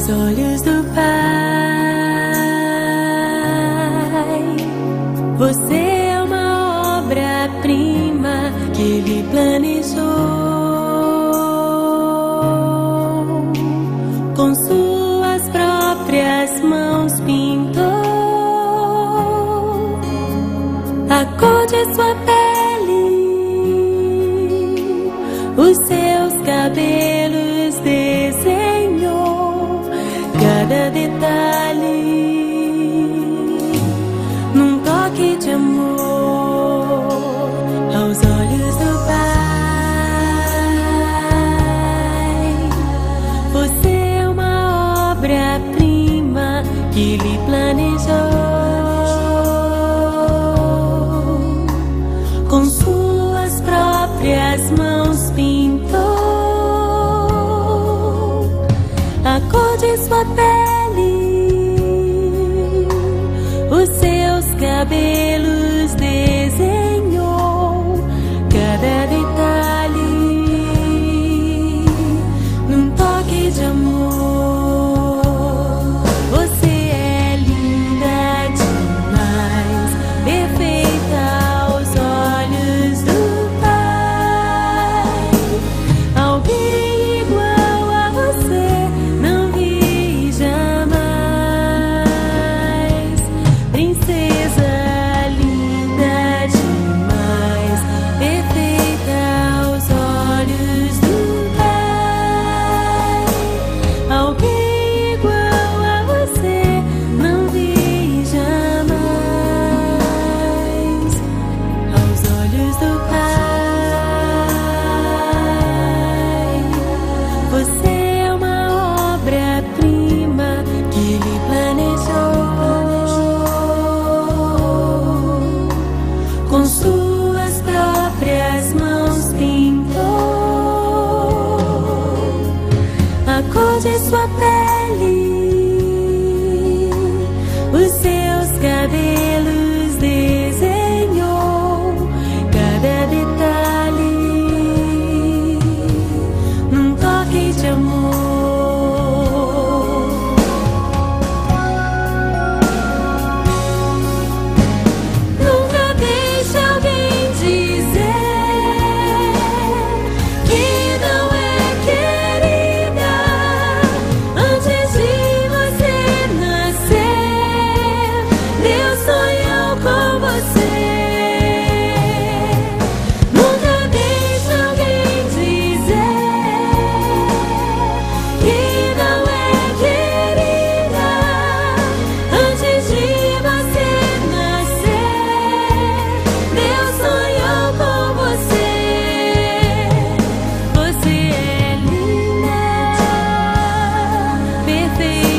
aos olhos do Pai. Você é uma obra-prima que Ele planejou, com suas próprias mãos pintou a cor de sua pele, os seus cabelos desenhou, cada detalhe num toque de amor aos olhos do Pai. Você é uma obra-prima que Ele planejou, com suas próprias mãos pintou a cor de sua pele, os seus cabelos desenhou, cada detalhe num toque de amor. Você é linda demais, perfeita aos olhos do Pai. Alguém igual a você não vi jamais. Princesa linda demais, perfeita aos olhos do Pai. Alguém igual a você não vi jamais. Aos olhos do Pai, você é uma obra-prima que Ele planejou, com suas próprias mãos pintou a cor de sua pele, os seus cabelos desenhou, cada detalhe num toque de amor. Nunca deixe alguém dizer que não é querida antes de você nascer. Deus sonhou com você. Nunca deixe alguém dizer que não é querida antes de você nascer. Deus sonhou com você. Você é linda, perfeita